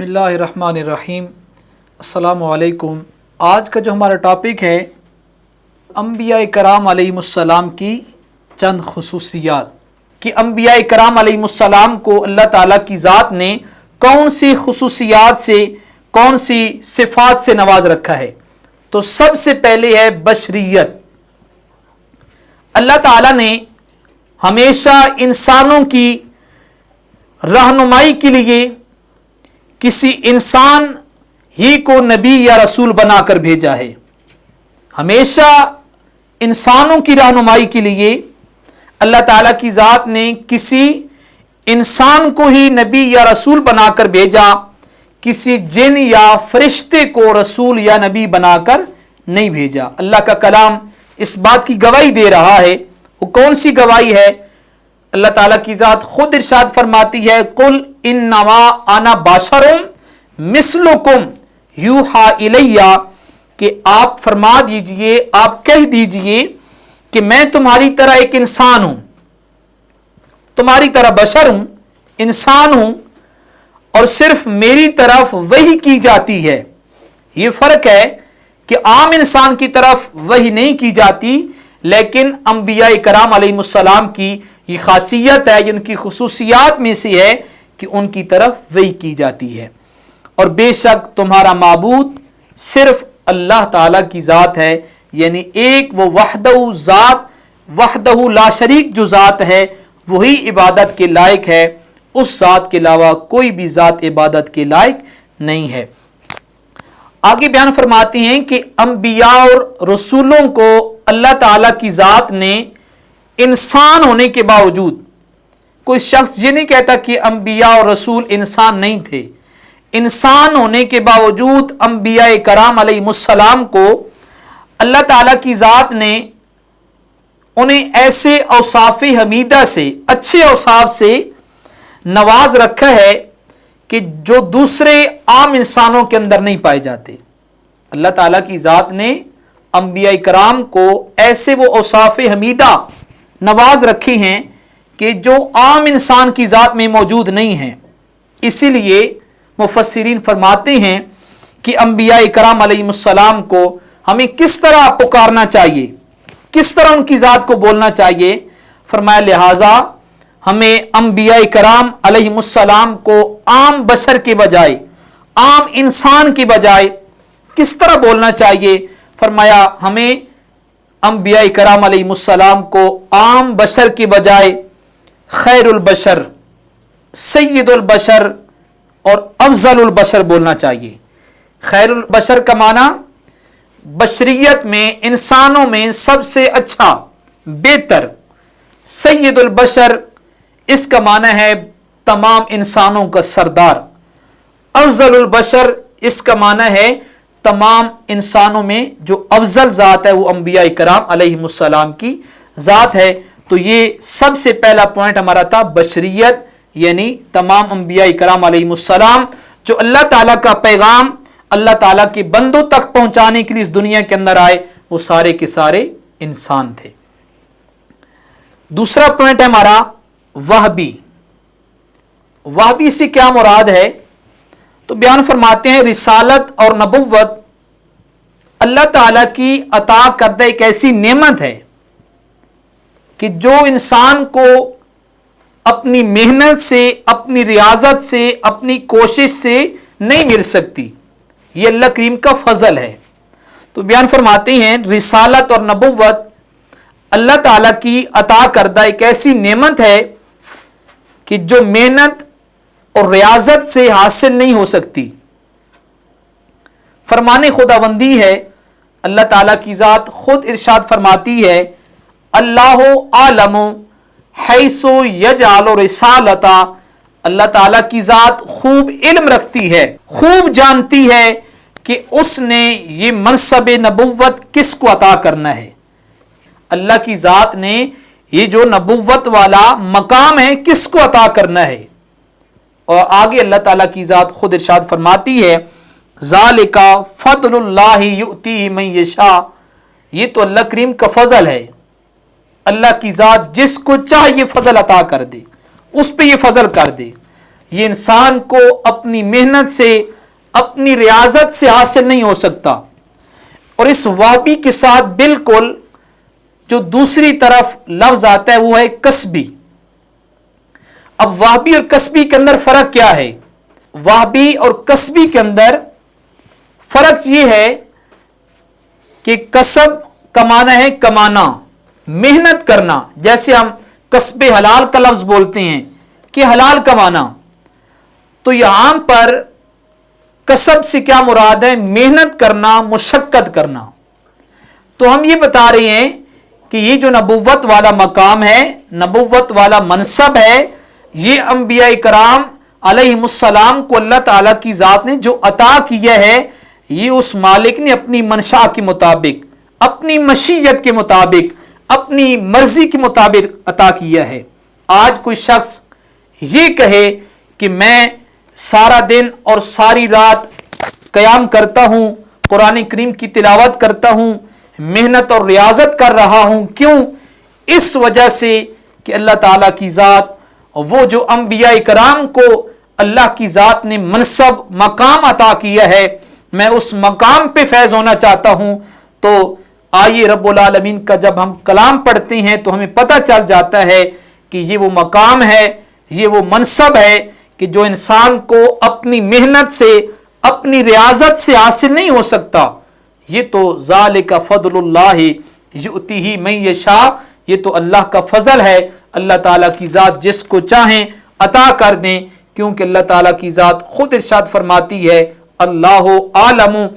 बिस्मिल्लाहिर्रहमानिर्रहीम। अस्सलामु अलैकुम। आज का जो हमारा टॉपिक है अंबिया कराम अलैहिमुस्सलाम की चंद खुसूसियात कि अंबिया कराम अलैहिमुस्सलाम को अल्लाह ताला की ज़ात ने कौन सी खुसूसियात से, कौन सी सिफ़ात से नवाज रखा है। तो सबसे पहले है बशरियत। अल्लाह ताला ने हमेशा इंसानों की रहनुमाई के लिए किसी इंसान ही को नबी या रसूल बनाकर भेजा है। हमेशा इंसानों की रहनुमाई के लिए अल्लाह ताला की ज़ात ने किसी इंसान को ही नबी या रसूल बनाकर भेजा, किसी जिन या फरिश्ते को रसूल या नबी बनाकर नहीं भेजा। अल्लाह का कलाम इस बात की गवाही दे रहा है। वो कौन सी गवाही है? अल्लाह ताला की ज़ात खुद इरशाद फरमाती है, कुल इन्नमा आना बाशरुम मिस्लुकुम यूहा इलैया, कि आप फरमा दीजिए, आप कह दीजिए कि मैं तुम्हारी तरह एक इंसान हूं, तुम्हारी तरह बशर हूं, इंसान हूं, और सिर्फ मेरी तरफ वही की जाती है। यह फर्क है कि आम इंसान की तरफ वही नहीं की जाती, लेकिन अंबिया कराम अलैहिमुस्सलाम की ये खासियत है, इनकी खुसूसियात में से है कि उनकी तरफ वही की जाती है। और बेशक तुम्हारा माबूद सिर्फ अल्लाह ताला की ज़ात है, यानी एक वो वहदहू ज़ात, वहदहू ला शरीक जो ज़ात है वही इबादत के लायक है। उस ज़ात के अलावा कोई भी ज़ात इबादत के लायक नहीं है। आगे बयान फरमाती हैं कि अंबिया और रसूलों को अल्लाह ताला की ज़ात ने इंसान होने के बावजूद, कोई शख्स ये नहीं कहता कि अंबिया और रसूल इंसान नहीं थे, इंसान होने के बावजूद अंबिया कराम अलैहिमुस्सलाम को अल्लाह ताला की ज़ात ने उन्हें ऐसे औसाफ हमीदा से, अच्छे औसाफ से नवाज रखा है कि जो दूसरे आम इंसानों के अंदर नहीं पाए जाते। अल्लाह ताला की ज़ात ने अंबिया कराम को ऐसे वो औसाफ हमीदा नवाज रखे हैं कि जो आम इंसान की ज़ात में मौजूद नहीं हैं। इसीलिए मुफस्सिरीन फरमाते हैं कि अंबिया कराम अलैहिमुस्सलाम को हमें किस तरह पुकारना चाहिए, किस तरह उनकी ज़ात को बोलना चाहिए। फरमाया लिहाजा हमें अंबिया कराम अलैहिमुस्सलाम को आम बशर के बजाय, आम इंसान के बजाय किस तरह बोलना चाहिए। फरमाया हमें अंबिया कराम अलैहिमुस्सलाम को आम बशर के बजाय खैरुल बशर, सय्यदुल बशर और अफजलुल बशर बोलना चाहिए। खैरुल बशर का माना बशरियत में, इंसानों में सबसे अच्छा, बेहतर। सय्यदुल बशर इसका माना है तमाम इंसानों का सरदार। अफजलुल बशर इसका माना है तमाम इंसानों में जो अफजल ज़ात है वो अंबिया कराम अलैहिमुस्सलाम की ज़ात है। तो ये सबसे पहला पॉइंट हमारा था, बशरियत, यानी तमाम अंबिया कराम अलैहिमुस्सलाम जो अल्लाह ताला का पैगाम अल्लाह ताला के बंदों तक पहुंचाने के लिए इस दुनिया के अंदर आए, वो सारे के सारे इंसान थे। दूसरा पॉइंट है हमारा वहबी। वहबी से क्या मुराद है? तो बयान फरमाते हैं रिसालत और नबुव्वत अल्लाह ताला की अता करदा एक ऐसी नेमत है कि जो इंसान को अपनी मेहनत से, अपनी रियाजत से, अपनी कोशिश से नहीं मिल सकती। ये अल्लाह करीम का फजल है। तो बयान फरमाते हैं रिसालत और नबुव्वत अल्लाह ताला की अता करदा एक ऐसी नेमत है कि जो मेहनत और रियाजत से हासिल नहीं हो सकती। फरमाने खुदाबंदी है। अल्लाह ताला की ज़ात खुद इरशाद फरमाती है, अल्लाहु आलमु हैसु यजअलु रिसालता। अल्लाह ताला की ज़ात खूब इल्म रखती है, खूब जानती है कि उसने ये मनसब नबुव्वत किसको अता करना है। अल्लाह की ज़ात ने ये जो नबुव्वत वाला मकाम है किसको अता करना है। और आगे अल्लाह ताला की ज़ात खुद इरशाद फरमाती है, ज़ालिका फ़द्लुल्लाहि युअतीहि मन यशा। ये तो अल्लाह करीम का फजल है। अल्लाह की ज़ात जिसको चाहे ये फजल अता कर दे, उस पे ये फजल कर दे। یہ انسان کو اپنی محنت سے، اپنی ریاضت سے حاصل نہیں ہو سکتا۔ اور اس وہبی کے ساتھ بالکل جو دوسری طرف لفظ آتا ہے وہ ہے کسبی۔ اب وہبی اور کسبی کے اندر فرق کیا ہے؟ وہبی اور کسبی کے اندر فرق یہ ہے کہ کسب کا معنی ہے کمانا، محنت کرنا، جیسے ہم کسب حلال کا لفظ بولتے ہیں کہ حلال کمانا، تو یہاں پر کسب سے کیا مراد ہے؟ محنت کرنا، مشقت کرنا۔ تو ہم یہ بتا رہے ہیں کہ یہ جو نبوت والا مقام ہے، نبوت والا منصب ہے، یہ انبیاء کرام علیہم السلام کو اللہ تعالیٰ کی ذات نے جو عطا کیا ہے، یہ اس مالک نے اپنی منشاء کے مطابق، اپنی مشیت کے مطابق، اپنی مرضی کے مطابق عطا کیا ہے۔ آج کوئی شخص یہ کہے کہ میں سارا دن اور ساری رات قیام کرتا ہوں، قرآن کریم کی تلاوت کرتا ہوں، محنت اور ریاضت کر رہا ہوں، کیوں؟ اس وجہ سے کہ اللہ تعالیٰ کی ذات، وہ جو انبیاء کرام کو اللہ کی ذات نے منصب، مقام عطا کیا ہے، میں اس مقام پہ فیض ہونا چاہتا ہوں۔ تو آئیے رب العالمین کا جب ہم کلام پڑھتے ہیں تو ہمیں پتہ چل جاتا ہے کہ یہ وہ مقام ہے، یہ وہ منصب ہے کہ جو انسان کو اپنی محنت سے، اپنی ریاضت سے حاصل نہیں ہو سکتا۔ یہ تو ذالک فضل اللہ یؤتیہ من یشاء، یہ تو اللہ کا فضل ہے، اللہ تعالیٰ کی ذات جس کو چاہیں عطا کر دیں، کیونکہ اللہ تعالیٰ کی ذات خود ارشاد فرماتی ہے اللہ عالم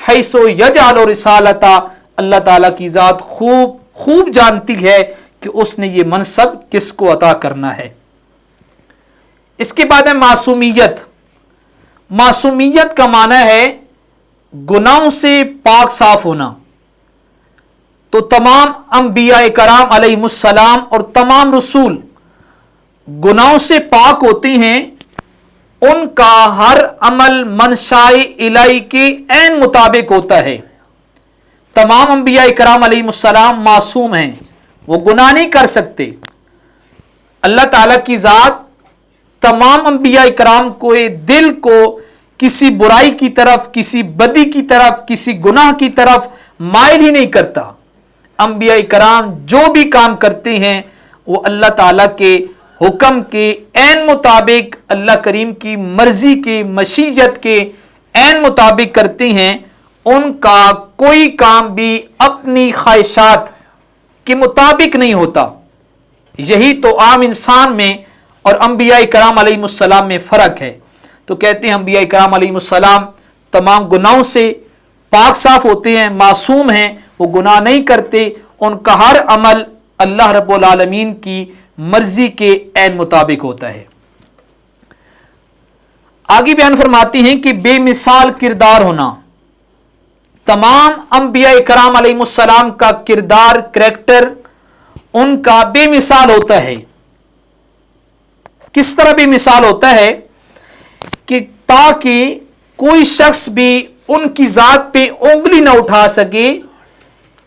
حیث یجعل رسالتا، اللہ تعالیٰ کی ذات خوب جانتی ہے کہ اس نے یہ منصب کس کو عطا کرنا ہے۔ اس کے بعد ہے معصومیت۔ معصومیت کا معنی ہے گناہوں سے پاک صاف ہونا۔ تو تمام انبیاء کرام علیہم السلام اور تمام رسول گناہوں سے پاک ہوتے ہیں، ان کا ہر عمل منشاء الہی کے عین مطابق ہوتا ہے۔ تمام انبیاء کرام علیہم السلام معصوم ہیں، وہ گناہ نہیں کر سکتے۔ اللہ تعالیٰ کی ذات تمام انبیاء کرام کو دل کو کسی برائی کی طرف، کسی بدی کی طرف، کسی گناہ کی طرف مائل ہی نہیں کرتا۔ انبیاء کرام جو بھی کام کرتے ہیں وہ اللہ تعالیٰ کے حکم کے عین مطابق، اللہ کریم کی مرضی کے، مشیت کے عین مطابق کرتے ہیں۔ ان کا کوئی کام بھی اپنی خواہشات کے مطابق نہیں ہوتا۔ یہی تو عام انسان میں اور انبیاء کرام علیہ السلام میں فرق ہے۔ تو کہتے ہیں انبیاء کرام علیہ السلام تمام گناہوں سے پاک صاف ہوتے ہیں، معصوم ہیں، وہ گناہ نہیں کرتے، ان کا ہر عمل اللہ رب العالمین کی مرضی کے عین مطابق ہوتا ہے۔ آگے بیان فرماتے ہیں کہ بے مثال کردار ہونا۔ تمام انبیاء کرام علیہ السلام کا کردار، کریکٹر ان کا بے مثال ہوتا ہے۔ کس طرح بے مثال ہوتا ہے کہ تاکہ کوئی شخص بھی ان کی ذات پہ انگلی نہ اٹھا سکے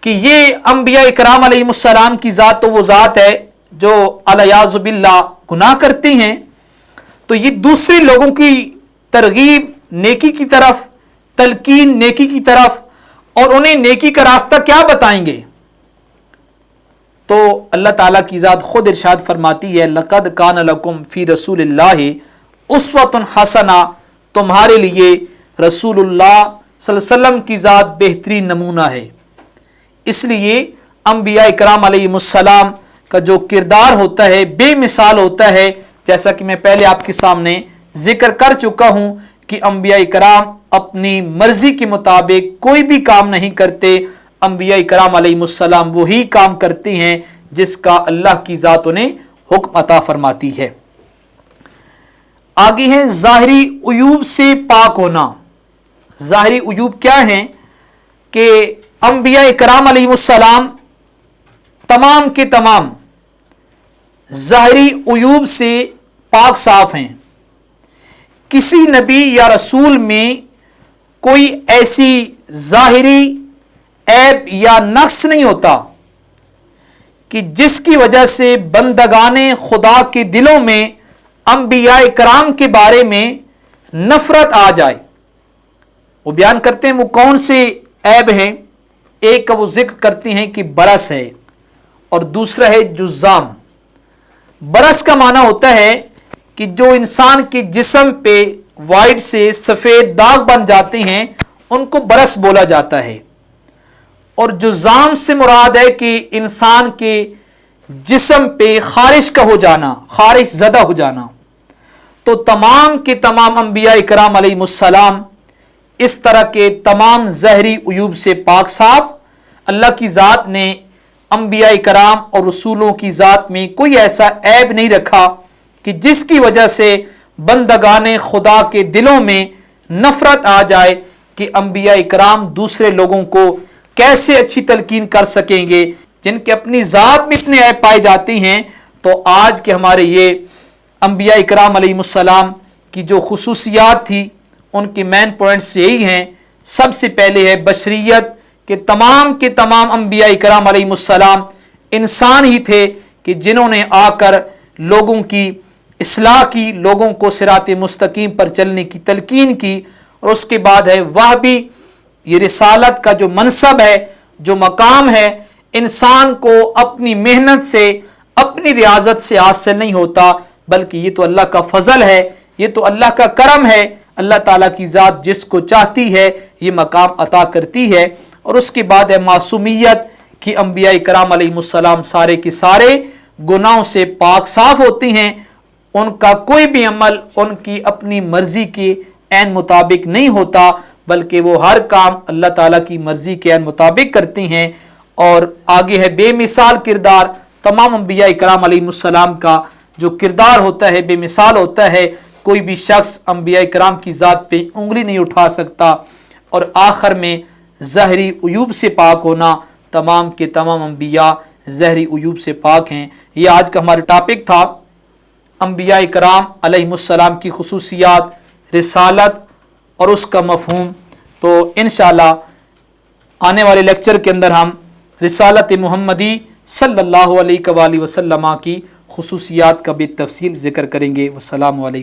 کہ یہ انبیاء کرام علیہ السلام کی ذات تو وہ ذات ہے جو الیاذ باللہ گناہ کرتے ہیں، تو یہ دوسرے لوگوں کی ترغیب نیکی کی طرف، تلقین نیکی کی طرف، اور انہیں نیکی کا راستہ کیا بتائیں گے؟ تو اللہ تعالیٰ کی ذات خود ارشاد فرماتی ہے لَقَدْ كَانَ لَكُمْ فِي رَسُولِ اللَّهِ أُسْوَةٌ حَسَنَةٌ، تمہارے لیے رسول اللہ صلی اللہ علیہ وسلم کی ذات بہترین نمونہ ہے۔ اس لیے انبیاء کرام علیہ السلام کا جو کردار ہوتا ہے بے مثال ہوتا ہے، جیسا کہ میں پہلے آپ کے سامنے ذکر کر چکا ہوں کہ انبیاء کرام اپنی مرضی کے مطابق کوئی بھی کام نہیں کرتے۔ انبیاء کرام علیہ السلام وہی کام کرتے ہیں جس کا اللہ کی ذات انہیں حکم عطا فرماتی ہے۔ آگے ہیں ظاہری عیوب سے پاک ہونا۔ ظاہری عیوب کیا ہیں؟ کہ انبیاء کرام علیہ السلام تمام کے تمام ظاہری عیوب سے پاک صاف ہیں۔ کسی نبی یا رسول میں کوئی ایسی ظاہری عیب یا نقص نہیں ہوتا کہ جس کی وجہ سے بندگان خدا کے دلوں میں अंबिया कराम के बारे में नफरत आ जाए। वो बयान करते हैं वो कौन से ऐब हैं। एक का वो जिक्र करते हैं कि बरस है और दूसरा है जुज़ाम। बरस का माना होता है कि जो इंसान के जिस्म पे वाइट से सफ़ेद दाग बन जाते हैं उनको बरस बोला जाता है। और जुज़ाम से मुराद है कि इंसान के जिस्म पे खारिश का हो जाना, खारिश ज़दा हो जाना। तो तमाम के तमाम अंबिया इकराम अलैहिमुस्सलाम इस तरह के तमाम ज़हरी उयूब से पाक साफ। अल्लाह की ज़ात ने अंबिया इकराम और रसूलों की ज़ात में कोई ऐसा ऐब नहीं रखा कि जिसकी वजह से बंदगाने खुदा के दिलों में नफरत आ जाए कि अंबिया इकराम दूसरे लोगों को कैसे अच्छी तलकीन कर सकेंगे, जिनके अपनी ज़ात में इतने ऐब पाए जाते हैं। तो आज के हमारे ये अंबिया इकराम अलैहिमुस्सलाम की जो खुसूसियात थी उनके मेन पॉइंट्स यही हैं। सबसे पहले है बशरियत के तमाम अंबिया इकराम अलैहिमुस्सलाम इंसान ही थे कि जिन्होंने आकर लोगों की इस्लाह की, लोगों को सिरात मुस्तकीम पर चलने की तलकीन की। और उसके बाद है वह भी ये रिसालत का जो मनसब है, जो मकाम है, इंसान को अपनी मेहनत से, अपनी रियाजत से हासिल नहीं होता, बल्कि ये तो अल्लाह का फजल है, ये तो अल्लाह का करम है। अल्लाह ताला की ज़ात जिसको चाहती है ये मकाम अता करती है। और उसके बाद है मासूमियत कि अंबिया इकराम अलैहिमुस्सलाम सारे के सारे गुनाहों से पाक साफ होते हैं। उनका कोई भी अमल उनकी अपनी मर्जी के ऐन मुताबिक नहीं होता, बल्कि वो हर काम अल्लाह ताला की मर्जी के ऐन मुताबिक करते हैं। और आगे है बेमिसाल किरदार। तमाम अंबिया इकराम अलैहिमुस्सलाम का जो किरदार होता है बेमिसाल होता है। कोई भी शख्स अंबिया इकराम की ज़ात पे उंगली नहीं उठा सकता। और आखिर में ज़हरी उयूब से पाक होना। तमाम के तमाम अंबिया ज़हरी उयूब से पाक हैं। ये आज का हमारा टॉपिक था, अंबिया इकराम अलैहिमुस्सलाम की खुसूसियात, रिसालत और उसका मफ़हूम। तो इंशाअल्लाह आने वाले लेक्चर के अंदर हम रिसालत मुहम्मदी सल्लल्लाहु अलैहि वसल्लम की खुसूसियात का भी तफसील ज़िक्र करेंगे। वस्सलामु अलैकुम।